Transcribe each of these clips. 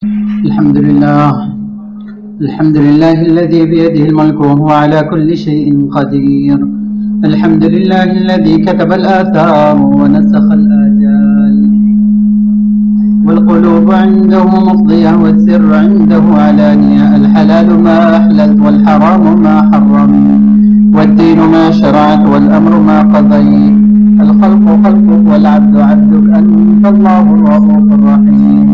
الحمد لله الحمد لله الذي بيده الملك وهو على كل شيء قدير. الحمد لله الذي كتب الآثار ونسخ الآجال، والقلوب عنده مفضية والسر عنده علانية. الحلال ما أحللت والحرام ما حرمت، والدين ما شرعت والأمر ما قضيت. الخلق خلقك والعبد عبدك، أنت الله الرؤوف الرحيم.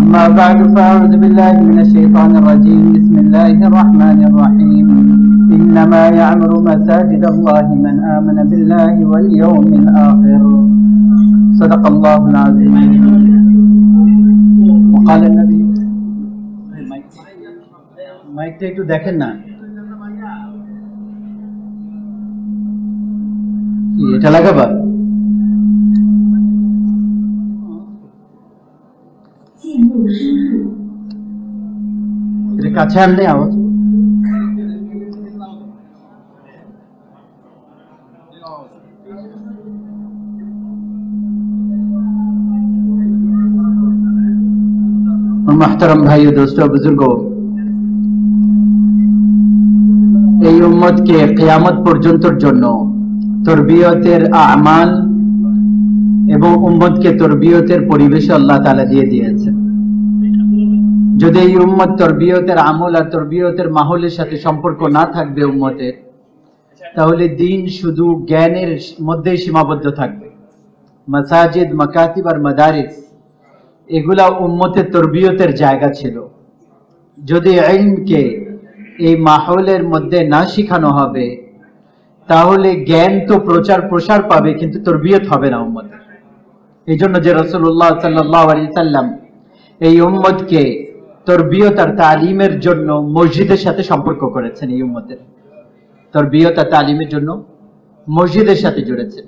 أما بعد فأعوذ بالله من الشيطان الرجيم. بسم الله الرحمن الرحيم. إنما يعمر مساجد الله من آمن بالله واليوم الآخر. صدق الله العظيم. وقال النبي মাইকটা একটু দেখেন না, এটা লাগাবা? এটা কাছে আনলে আওয়াজ। محترم भाइयों दोस्तों बुजुर्गों, এই উম্মতকে কিয়ামত পর্যন্তর জন্য তরবিয়তের আমাল এবং উম্মতকে তরবিয়তের পরিবেশ আল্লাহ তাআলা দিয়ে দিয়েছেন। যদি এই উম্মত তরবিয়তের আমল আর তরবিয়তের মাহলের সাথে সম্পর্ক না থাকবে উম্মতের, তাহলে দিন শুধু জ্ঞানের মধ্যেই সীমাবদ্ধ থাকবে। মাসাজিদ, মাকাতিব আর মাদারিস এগুলা উম্মতের তরবিয়তের জায়গা ছিল। যদি ইলমকে এই মাহলের মধ্যে না শিখানো হবে, তাহলে জ্ঞান তো প্রচার প্রসার পাবে কিন্তু তরবিয়ত হবে না উম্মতের। এই জন্য যে রাসূলুল্লাহ সাল্লাল্লাহু আলাইহি সাল্লাম এই উম্মতকে তরবিয়ত আর তালিমের জন্য মসজিদের সাথে সম্পর্ক করেছেন। এই উম্মতের তরবিয়ত আর তালিমের জন্য মসজিদের সাথে জুড়েছেন।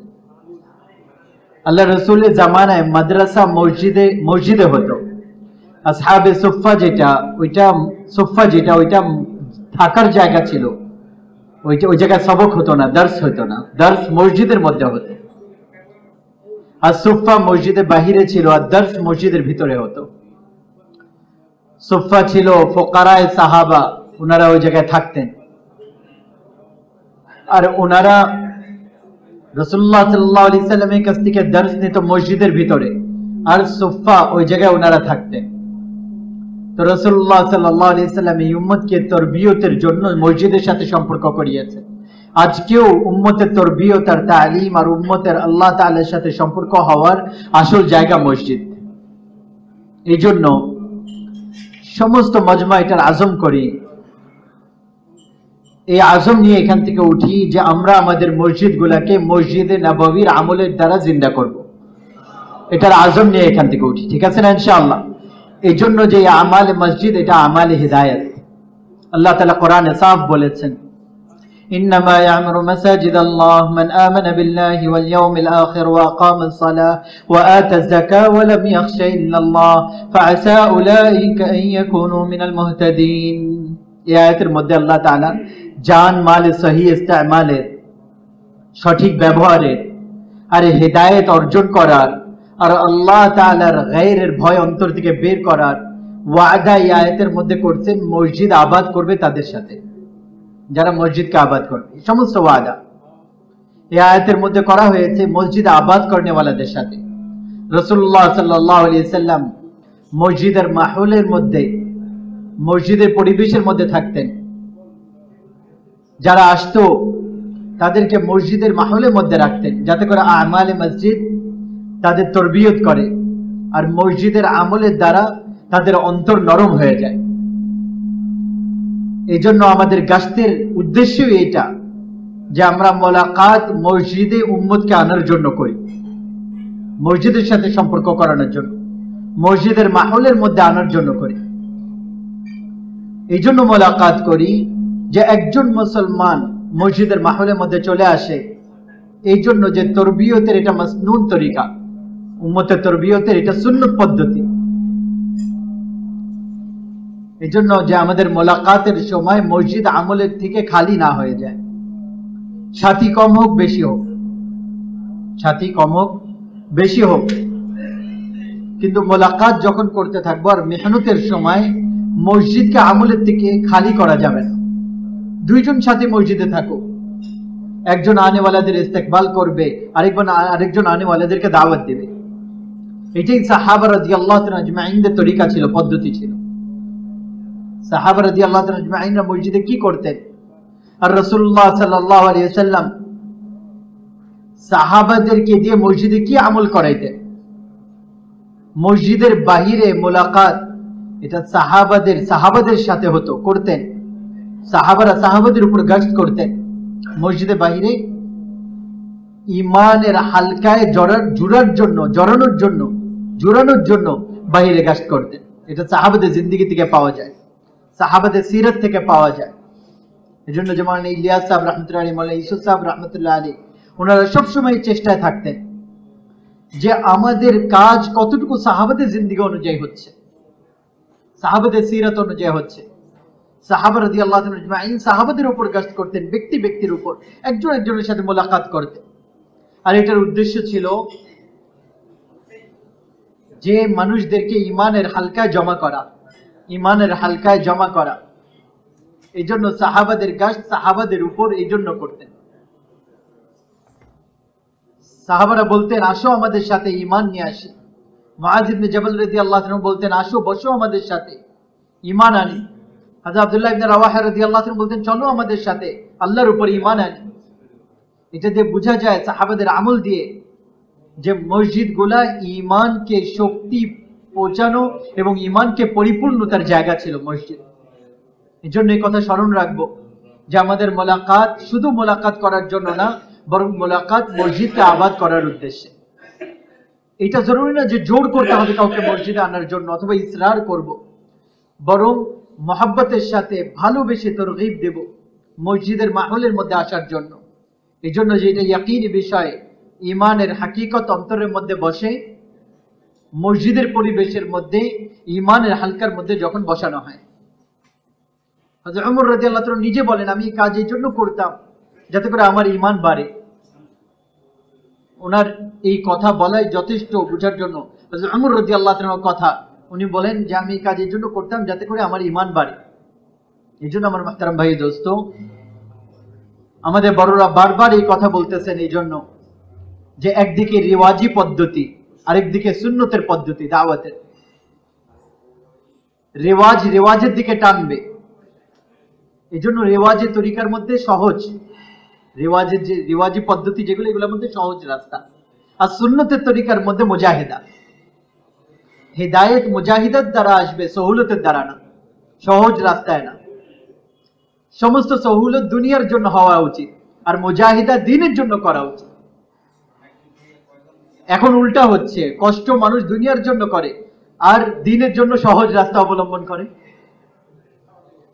আল্লাহ রসুলের জামানায় মাদ্রাসা মসজিদে হতো। আসহাবে সুফফা যেটা ওইটা থাকার জায়গা ছিল, ওই জায়গায় সবক হতো না, দর্স হতো না। দর্স মসজিদের মধ্যে হতো। আর সুফফা মসজিদের বাহিরে ছিল আর দর্স মসজিদের ভিতরে হতো। সুফফা ছিল ফুকারায়ে সাহাবা, ওনারা ওই জায়গায় থাকতেন। আর ওনারা রাসূলুল্লাহ সাল্লাল্লাহু আলাইহি সাল্লামের কাছ থেকে দর্স নিত মসজিদের ভিতরে, আর সুফফা ওই জায়গায় ওনারা থাকতেন। তো রাসূলুল্লাহ সাল্লাল্লাহু আলাইহি সাল্লাম এই উম্মতকে তরবিয়তের জন্য মসজিদের সাথে সম্পর্ক করিয়েছেন। আজকেও উম্মতের তরবিয়ত আর তালিম আর উম্মতের আল্লাহ তাআলার সাথে সম্পর্ক হওয়ার আসল জায়গা মসজিদ। এই জন্য সমস্ত মজমা এটার আজম করি, এই আজম নিয়ে এখান থেকে উঠি যে আমরা আমাদের মসজিদ গুলাকে মসজিদে নববীর আমলের দ্বারা জিন্দা করব। এটার আজম নিয়ে এখান থেকে উঠি, ঠিক আছে না ইনশাআল্লাহ? এই জন্য যে আমালে মসজিদ, এটা আমালে হিদায়াত। আল্লাহ তাআলা কোরআনে সাফ বলেছেন, إنما يعمر مساجد الله من آمن بالله واليوم الآخر وأقام الصلاة وآتى الزكاة ولم يخش إلا الله فعسى أولئك أن يكونوا من المهتدين। এই আয়াতের মধ্যে আল্লাহ তাআলা জান মালে সহি ইস্তেমালের, সঠিক ব্যবহারের আর হিদায়াত অর্জন করার আর আল্লাহ তাআলার গায়রের ভয় অন্তর থেকে বের করার ওয়াদা এই আয়াতের মধ্যে করছেন। মসজিদ আবাদ করবে তাদের সাথে, যারা মসজিদকে আবাদ করবে। সমস্ত ওয়াদা এই আয়াতের মধ্যে করা হয়েছে মসজিদ আবাদ করনেওয়ালাদের সাথে। রাসূলুল্লাহ সাল্লাল্লাহু আলাইহি সাল্লাম মসজিদের মাহলের মধ্যে, মসজিদের পরিবেশের মধ্যে থাকতেন। যারা আসতো তাদেরকে মসজিদের মাহলের মধ্যে রাখতেন, যাতে করে আমালে মসজিদ তাদের তরবিয়ত করে আর মসজিদের আমলের দ্বারা তাদের অন্তর নরম হয়ে যায়। এই জন্য আমাদের গাস্তের উদ্দেশ্যই এটা যে আমরা মোলাকাত মসজিদে উম্মতকে আনার জন্য করি, মসজিদের সাথে সম্পর্ক করানোর জন্য, মসজিদের মাহলের মধ্যে আনার জন্য করি। এই জন্য মোলাকাত করি যে একজন মুসলমান মসজিদের মাহলের মধ্যে চলে আসে। এই জন্য যে তরবিয়তের এটা মাসনুন তরিকা, উম্মতের তরবিয়তের এটা সুন্নত পদ্ধতি। এই জন্য যে আমাদের মোলাকাতের সময় মসজিদ আমলের থেকে খালি না হয়ে যায়। সাথী কম হোক বেশি হোক, সাথী কম হোক বেশি হোক, কিন্তু মোলাকাত যখন করতে থাকবো আর মেহনতের সময় মসজিদকে আমলের থেকে খালি করা যাবে না। দুইজন সাথে মসজিদে থাকো, একজন আনেওয়ালাদের ইস্তেকবাল করবে, আরেকজন আনেওয়ালাদেরকে দাওয়াত দেবে। এটাই সাহাবা রাদিয়াল্লাহু তাআলা আজমাইনদের তরিকা ছিল, পদ্ধতি ছিল। সাহাবা রাদিয়াল্লাহু তাআলা আজমাইনরা মসজিদে কি করতেন, আর রাসূলুল্লাহ সাল্লাল্লাহু আলাইহি ওয়াসাল্লাম সাহাবাদেরকে দিয়ে মসজিদে কি আমল করাইতেন। মসজিদের বাহিরে মোলাকাত এটা সাহাবাদের সাথে হতো, করতেন। সাহাবারা সাহাবাদের উপর গশত করতেন। মসজিদের বাহিরে ইমানের হালকায় জোরানোর জন্য বাহিরে গশত করতেন। এটা সাহাবাদের জিন্দেগি থেকে পাওয়া যায়, সাহাবাদের সিরাত থেকে পাওয়া যায়। এজন্য যেমন ইলিয়াস সাহেব রহমতুল্লাহ আলাইহি, মাওলানা ইউসুফ সাহেব রহমতুল্লাহ আলাইহি, ওনারা সবসময় চেষ্টায় থাকতেন যে আমাদের কাজ কতটুকু সাহাবাদের জিন্দেগি অনুযায়ী হচ্ছে, সাহাবাদের সিরাত অনুযায়ী হচ্ছে। সাহাবা রাদিয়াল্লাহু তাআলা আজমাইন সাহাবাদের উপর গশত করতেন, ব্যক্তির উপর, একজন একজনের সাথে মোলাকাত করতেন। আর এটার উদ্দেশ্য ছিল যে মানুষদেরকে ইমানের হালকায় জমা করা। এই জন্য সাহাবাদের গশত সাহাবাদের উপর এই জন্য করতেন। সাহাবারা বলতেন আসো আমাদের সাথে ঈমান নিয়ে আসি। মুআয ইবনে জাবাল রাদিয়াল্লাহু তাআলা বলতেন আসো বসো আমাদের সাথে ঈমান আনি। হযরত আব্দুল্লাহ ইবনে রাওয়াহা রাদিয়াল্লাহু তাআলা বলতেন চলো আমাদের সাথে আল্লাহর উপর ঈমান আনি। এটা দিয়ে বোঝা যায় সাহাবাদের আমল দিয়ে যে মসজিদগুলা ঈমানকে শক্তি পৌঁছানো এবং ঈমানকে পরিপূর্ণতার জায়গা ছিল মসজিদ। এই জন্য এই কথা স্মরণ রাখবো যে আমাদের মোলাকাত শুধু মোলাকাত করার জন্য না, বরং মোলাকাত মসজিদকে আবাদ করার উদ্দেশ্যে। এটা জরুরি না যে জোর করতে হবে কাউকে মসজিদে আনার জন্য অথবা ইসরার করব, বরং মহব্বতের সাথে ভালোবেসে তরগীব দেব মসজিদের মাহলের মধ্যে আসার জন্য। এই জন্য যে এটা ইয়াকিনী বিষয়, ইমানের হাকিকত অন্তরের মধ্যে বসে মসজিদের পরিবেশের মধ্যে ইমানের হালকার মধ্যে যখন বসানো হয়। হযরত ওমর রাদিয়াল্লাহু তাআলা নিজে বলেন আমি এই কাজ এই জন্য করতাম যাতে করে আমার ইমান বাড়ে। ওনার এই কথা বলাই যথেষ্ট বোঝার জন্য। হযরত ওমর রাদিয়াল্লাহু তাআলার কথা উনি বলেন যে আমি এই কাজ এই জন্য করতাম যাতে করে আমার ইমান বাড়ে। এই জন্য আমার মুহতারাম ভাই দোস্ত, আমাদের বড়রা বারবার এই কথা বলতেছেন এই জন্য যে একদিকে রিওয়াজি পদ্ধতি, আরেকদিকে সুন্নতের পদ্ধতি দাওয়াতের। রেওয়াজের দিকে টানবে, এই জন্য রেওয়াজের তরিকার মধ্যে সহজ, রেওয়াজি পদ্ধতি যেগুলো এগুলোর মধ্যে সহজ রাস্তা। আর সুন্নতের তরিকার মধ্যে মুজাহিদা, হেদায়েত মুজাহিদার দ্বারা আসবে, সহুলতের দ্বারা না, সহজ রাস্তায় না। সমস্ত সহুলত দুনিয়ার জন্য হওয়া উচিত আর মুজাহিদা দ্বীনের জন্য করা উচিত। এখন উল্টা হচ্ছে, কষ্ট মানুষ দুনিয়ার জন্য করে আর দ্বীনের জন্য সহজ রাস্তা অবলম্বন করে।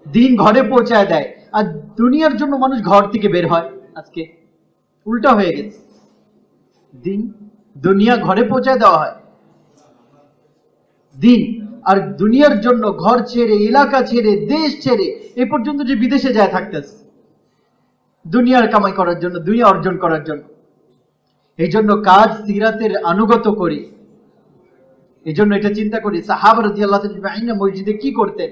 দ্বীন ঘরে পৌঁছায় দেয় আর দুনিয়ার জন্য মানুষ ঘর থেকে বের হয়। আজকে উল্টা হয়ে গেছে, দুনিয়া ঘরে পৌঁছায় দেওয়া হয়, দ্বীন আর দুনিয়ার জন্য ঘর ছেড়ে, এলাকা ছেড়ে, দেশ ছেড়ে, এ পর্যন্ত যে বিদেশে যায় থাকতেছে দুনিয়ার কামাই করার জন্য, দুনিয়া অর্জন করার জন্য। এই জন্য কাজ সিরাতের আনুগত করি। এই জন্য এটা চিন্তা করি সাহাবা রাদিয়াল্লাহু তাআলা মসজিদে কি করতেন।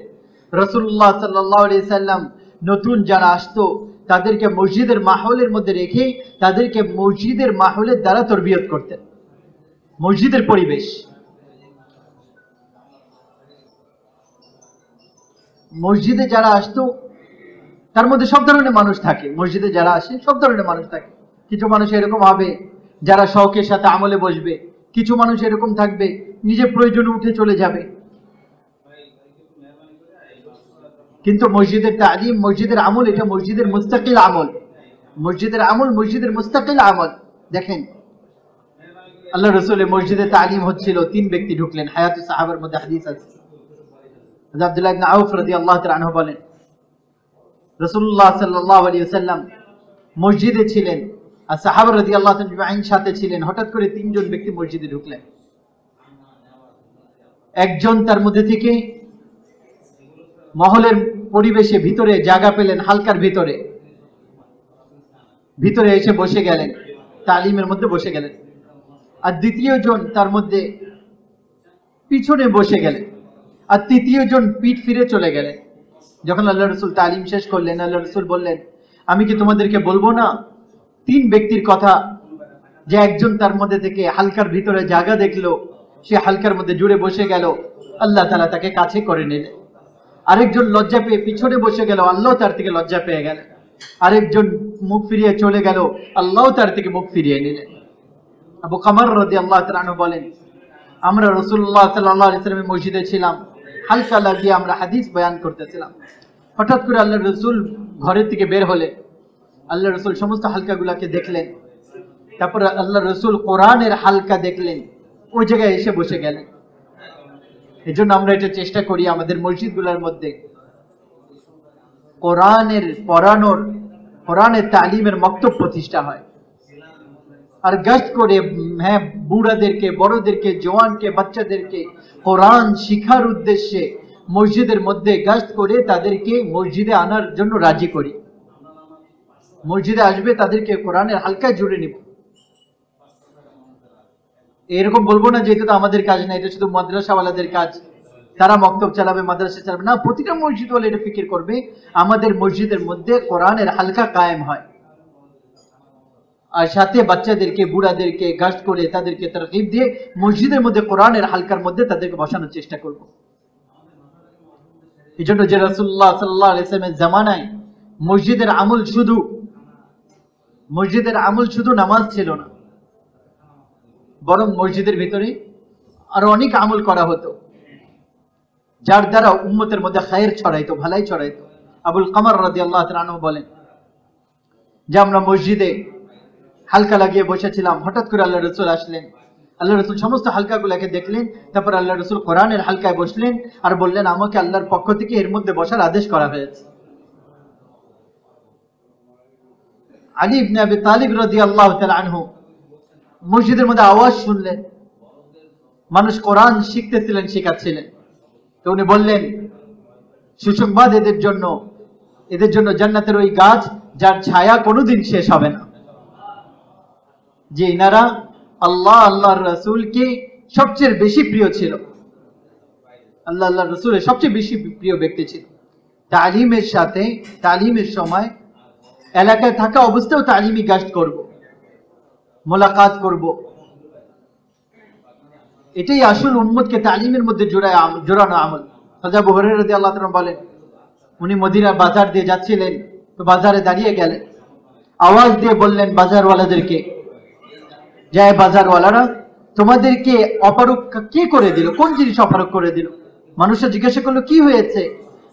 রাসূলুল্লাহ সাল্লাল্লাহু আলাইহি সাল্লাম নতুন যারা আসতো তাদেরকে মসজিদের মাহলের মধ্যে রেখে তাদেরকে মসজিদের মাহলের দ্বারা তরবিয়ত করতেন। মসজিদের পরিবেশ, মসজিদে যারা আসতো তার মধ্যে সব ধরনের মানুষ থাকে। মসজিদে যারা আসে সব ধরনের মানুষ থাকে। কিছু মানুষ এরকম হবে যারা শৌকের সাথে আমলে বসবে, কিছু মানুষ এরকম থাকবে নিজে প্রয়োজনে উঠে চলে যাবে। কিন্তু মসজিদের তালিম, মসজিদের আমল, এটা মসজিদের মুস্তাকিল আমল। মসজিদের আমল মসজিদের মুস্তাকিল আমল। দেখেন আল্লাহ রাসূলের মসজিদে তালিম হচ্ছিল, 3 ব্যক্তি ঢুকলেন। হায়াতে সাহাবার মধ্যে হাদিস আছে। আব্দুল্লাহ ইবনে আউফ রাদিয়াল্লাহু তাআলা আনহু বলেন রাসূলুল্লাহ সাল্লাল্লাহু আলাইহি ওয়াসাল্লাম মসজিদে ছিলেন আর সাহাবা রাদিয়াল্লাহু তাআলা সাথে ছিলেন। হঠাৎ করে 3 জন ব্যক্তি মসজিদে ঢুকলেন। একজন তার মধ্যে থেকে মহলের পরিবেশে ভিতরে জায়গা পেলেন, হালকার ভিতরে এসে বসে গেলেন, তালিমের মধ্যে বসে গেলেন। আর দ্বিতীয় জন তার মধ্যে পিছনে বসে গেলেন, আর তৃতীয় জন পিঠ ফিরে চলে গেলেন। যখন আল্লাহ রসুল তালিম শেষ করলেন, আল্লাহ রসুল বললেন, আমি কি তোমাদেরকে বলবো না তিন ব্যক্তির কথা, যে একজন তার মধ্যে থেকে হালকার ভিতরে জায়গা দেখলো, সে হালকার মধ্যে জুড়ে বসে গেল, আল্লাহ তাআলা তাকে কাছে করে নিলেন। আরেকজন লজ্জা পেয়ে পিছনে বসে গেল, আল্লাহ তার থেকে লজ্জা পেয়ে গেলেন। আরেকজন মুখ ফিরিয়ে চলে গেল, আল্লাহ তার থেকে মুখ ফিরিয়ে নিলেন। আবু কামার রাদিয়াল্লাহু তাআলা আনহু বলেন, আমরা রাসূলুল্লাহ সাল্লাল্লাহু আলাইহি ওয়াসাল্লামের মসজিদে ছিলাম, হালকা লাগিয়ে আমরা হাদিস বয়ান করতেছিলাম। হঠাৎ করে আল্লাহ রসুল ঘরের থেকে বের হলে, আল্লাহ রসুল সমস্ত হালকাগুলাকে দেখলেন। তারপরে আল্লাহ রসুল কোরআনের হালকা দেখলেন, ওই জায়গায় এসে বসে গেলেন। এই জন্য আমরা এটা চেষ্টা করি আমাদের মসজিদগুলোর মধ্যে কোরআনের পড়ানোর, কোরআনের তালিমের মক্তব প্রতিষ্ঠা হয়। আর গাস্ট করে, হ্যাঁ, বুড়াদেরকে, বড়দেরকে, জওয়ানকে, বাচ্চাদেরকে কোরআন শিখার উদ্দেশ্যে মসজিদের মধ্যে গাস্ট করে তাদেরকে মসজিদে আনার জন্য রাজি করি। মসজিদে আসবে, তাদেরকে কোরআনের হালকায় জুড়ে নিব। এরকম বলবো না যে এটা তো আমাদের কাজ না, এটা শুধু মাদ্রাসাওয়ালাদের কাজ, তারা মক্তব চালাবে, মাদ্রাসা চালাবে না। প্রতিটা মসজিদ ওয়ালা এটা ফিকির করবে আমাদের মসজিদের মধ্যে কোরআনের হালকা কায়েম হয়, আর সাথে বাচ্চাদেরকে, বুড়াদেরকে গাস্ট করে তাদেরকে তারগিব দিয়ে মসজিদের মধ্যে কোরআনের হালকার মধ্যে তাদেরকে বসানোর চেষ্টা করব। এই জন্য যে রাসূলুল্লাহ সাল্লাল্লাহু আলাইহি ওয়াসাল্লামের জামানায় মসজিদের আমল শুধু নামাজ ছিল না, বরং মসজিদের ভিতরে আরো অনেক আমল করা হতো, যার দ্বারা উম্মতের মধ্যে খায়ের ছড়াইতো, ভালাই ছড়াইতো। আবুল কামার রাদিয়াল্লাহু তাআলা আনহু বলেন যে আমরা মসজিদে হালকা লাগিয়ে বসেছিলাম, হঠাৎ করে আল্লাহ রসুল আসলেন। আল্লাহ রসুল সমস্ত হালকাগুলাকে দেখলেন, তারপর আল্লাহ রসুল কোরআনের হালকায় বসলেন আর বললেন, আমাকে আল্লাহর পক্ষ থেকে এর মধ্যে বসার আদেশ করা হয়েছে। আলী ইবনে আবি তালিব রাদিয়াল্লাহু তাআলা আনহু মসজিদের মধ্যে আওয়াজ শুনলেন, মানুষ কোরআন শিখতেছিলেন, শেখাচ্ছিলেন। তো উনি বললেন, সুসংবাদ এদের জন্য জান্নাতের ওই গাছ যার ছায়া কোনোদিন শেষ হবে না। যে ইনারা আল্লাহর রাসূলকে সবচেয়ে বেশি প্রিয় ছিল, আল্লাহর রাসূলের সবচেয়ে বেশি প্রিয় ব্যক্তি ছিল। তালিমের সময় এলাকায় থাকা অবস্থাও তালিমি গাস্ট করব, মোলাকাত করব। এটাই আসল উম্মতকে তালিমের মধ্যে জোড়ানো আমল। হযরত আবু হুরায়রা রাদিয়াল্লাহু তাআলা বলেন, উনি মদিনা বাজার দিয়ে যাচ্ছিলেন, তো বাজারে দাঁড়িয়ে গেলেন, আওয়াজ দিয়ে বললেন বাজারওয়ালাদেরকে, যায় বাজারওয়ালারা, তোমাদেরকে অপারক কে করে দিল? কোন জিনিস অপারক করে দিল? মানুষরা জিজ্ঞাসা করলো, কি হয়েছে?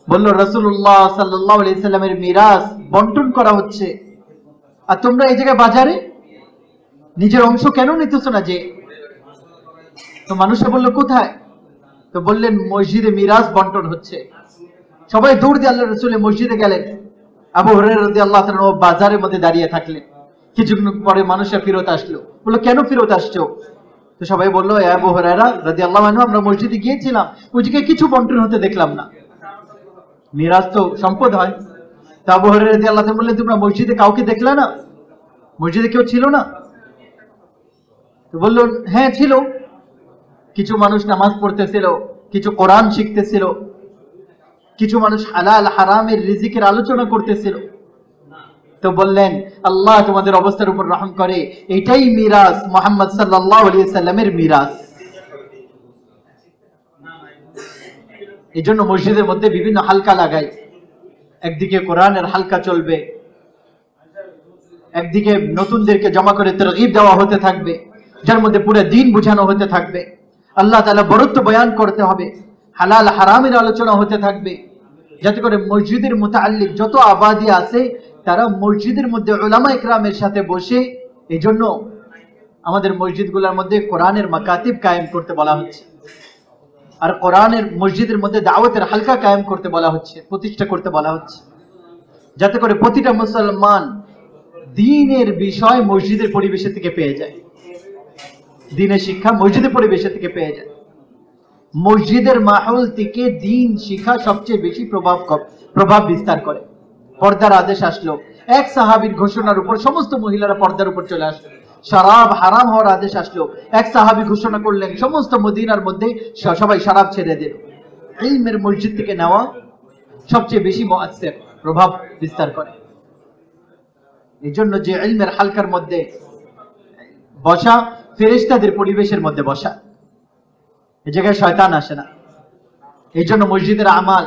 বলল, রাসূলুল্লাহ সাল্লাল্লাহু আলাইহি সাল্লামের মিরাস বন্টন করা হচ্ছে, আর তোমরা এই জায়গায় বাজারে নিজের অংশ কেন নিতেছো না? যে তো মানুষরা বললো, কোথায়? তো বললেন, মসজিদে মিরাস বন্টন হচ্ছে। সবাই দৌড় দিয়ে আল্লাহ রাসূলের মসজিদে গেলেন। আবু হুরায়রা রাদিয়াল্লাহু তাআলা বাজারের মধ্যে দাঁড়িয়ে থাকলেন। কিছুক্ষণ পরে মানুষরা ফেরত আসলো, বললো, কেন ফেরত আসছো? তো সবাই বললো, আবু হুরায়রা রাদিয়াল্লাহু আনহু, আমরা মসজিদে গিয়েছিলাম, ওই জায়গায় কিছু বন্টন হতে দেখলাম না। মিরাজ তো সম্পদ হয়। তো আবু হুরায়রা রাদিয়াল্লাহু তাআলা বললেন, তোমরা মসজিদে কাউকে দেখলে না? মসজিদে কেউ ছিল না? তো বললো, হ্যাঁ ছিল, কিছু মানুষ নামাজ পড়তেছিল, কিছু কোরআন শিখতেছিল, কিছু মানুষ হালাল হারামের রিজিকের আলোচনা করতেছিল। তো বললেন, আল্লাহ তোমাদের অবস্থার উপর রহম করে, এটাই মিরাস, মুহাম্মদ সাল্লাল্লাহু আলাইহি সাল্লামের মিরাস। এই জন্য মসজিদের মধ্যে বিভিন্ন হালকা লাগাই। একদিকে কোরআনের হালকা চলবে, একদিকে নতুনদেরকে জমা করে তারগীব দেওয়া হতে থাকবে, যার মধ্যে পুরো দিন বুঝানো হতে থাকবে, আল্লাহ তাআলা বরত্ব বয়ান করতে হবে, হালাল হারামের আলোচনা হতে থাকবে, যাতে করে মসজিদের মুতাআল্লিক যত আবাদি আছে তারা মসজিদের মধ্যে উলামা ইকরামের সাথে বসে। এই জন্য আমাদের মসজিদগুলোর মধ্যে কোরআনের মাকাতিব কায়েম করতে বলা হচ্ছে, আর কোরআনের মসজিদের মধ্যে দাওয়াতের হালকা কায়েম করতে বলা হচ্ছে, প্রতিষ্ঠা করতে বলা হচ্ছে, যাতে করে প্রতিটা মুসলমান দ্বীনের বিষয় মসজিদের পরিবেশে থেকে পেয়ে যায়, দ্বীনের শিক্ষা মসজিদের পরিবেশে থেকে পেয়ে যায়। মসজিদের মাহল থেকে দ্বীন শিক্ষা সবচেয়ে বেশি প্রভাব বিস্তার করে। পর্দার আদেশ আসলো, এক সাহাবীর ঘোষণার উপর সমস্ত মহিলারা পর্দার উপর চলে আসলো। শরাব হারাম হওয়ার আদেশ আসলো, এক সাহাবী ঘোষণা করলেন সমস্ত মদিনার মধ্যে সবাই শরাব ছেড়ে দিল। ইলমের মসজিদ থেকে নেওয়া সবচেয়ে বেশি মুআসসির, প্রভাব বিস্তার করে। এই জন্য যে ইলমের হালকার মধ্যে বসা, ফেরেশতাদের পরিবেশের মধ্যে বসা, এই জায়গায় শয়তান আসে না। এই জন্য মসজিদের আমাল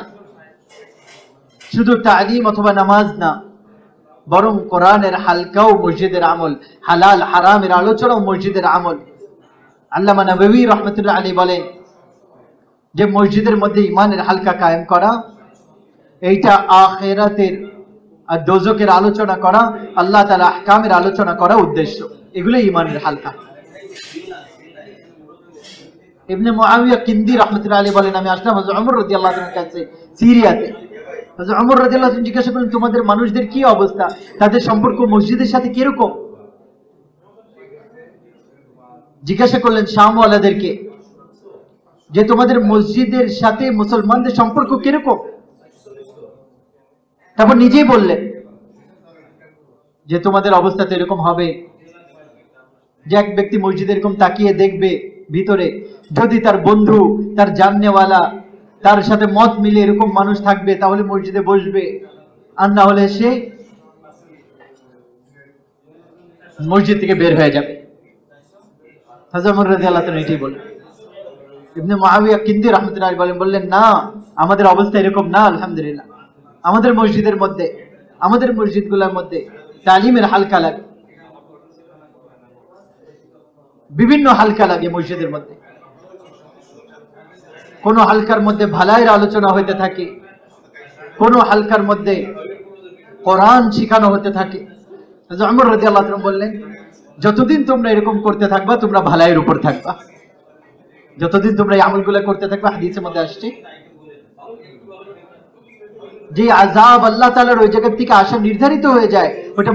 শুধু তালিম অথবা নামাজ না, বরং কোরআনের হালকাও মসজিদের আমল, হালাল হারামের আলোচনাও মসজিদের আমল। আল্লামা নববী রাহমাতুল্লাহ আলাইহি বলেন যে মসজিদের মধ্যে ইমানের হালকা কায়েম করা, এইটা আখিরাতের আর দোজখের আলোচনা করা, আল্লাহ তাআলা আহকামের আলোচনা করা উদ্দেশ্য, এগুলো ইমানের হালকা। ইবনে মুআবিয়া কিন্দি রাহমাতুল্লাহ আলাইহি বলেন, আমি আসলাম হযরত ওমর রাদিয়াল্লাহু আনহুর কাছে সিরিয়াতে। হযরত ওমর রাদিয়াল্লাহু আনহু জিজ্ঞাসা করলেন, তোমাদের মানুষদের কি অবস্থা, তাদের সম্পর্ক মসজিদের সাথে কিরকম? জিজ্ঞাসা করলেন শামওয়ালাদেরকে যে তোমাদের মসজিদের সাথে মুসলমানদের সম্পর্ক কিরকম? তারপর নিজেই বললেন যে তোমাদের অবস্থা তো এরকম হবে যে এক ব্যক্তি মসজিদে এরকম তাকিয়ে দেখবে ভিতরে, যদি তার বন্ধু, তার জাননেওয়ালা, তার সাথে মত মিলে এরকম মানুষ থাকবে তাহলে মসজিদে বসবে, আর না হলে সে মসজিদ থেকে বের হয়ে যাবে। হযরত ওমর রাদিয়াল্লাহু আনহু এটাই বলেন। ইবনে মুআবিয়া কিন্দি রাহমাতুল্লাহ আলাইহি বললেন, না, আমাদের অবস্থা এরকম না, আলহামদুলিল্লাহ। আমাদের মসজিদের মধ্যে, আমাদের মসজিদগুলোর মধ্যে তালিমের হালকা লাগে, বিভিন্ন হালকা লাগে মসজিদের মধ্যে। কোন হালকার মধ্যে ভালাইয়ের আলোচনা হইতে থাকে, কোন হালকার মধ্যে কোরআন শিখানো হতে থাকে। হযরত ওমর রাদিয়াল্লাহু আনহু বললেন, যতদিন তোমরা এরকম করতে থাকবা তোমরা ভালাইয়ের উপর থাকবা, যতদিন তোমরা এই আমলগুলো করতে থাকবা। হাদিসের মধ্যে আসছে যে আযাব আল্লাহ তাআলার ওই জায়গা থেকে আসা নির্ধারিত হয়ে যায়, ওটা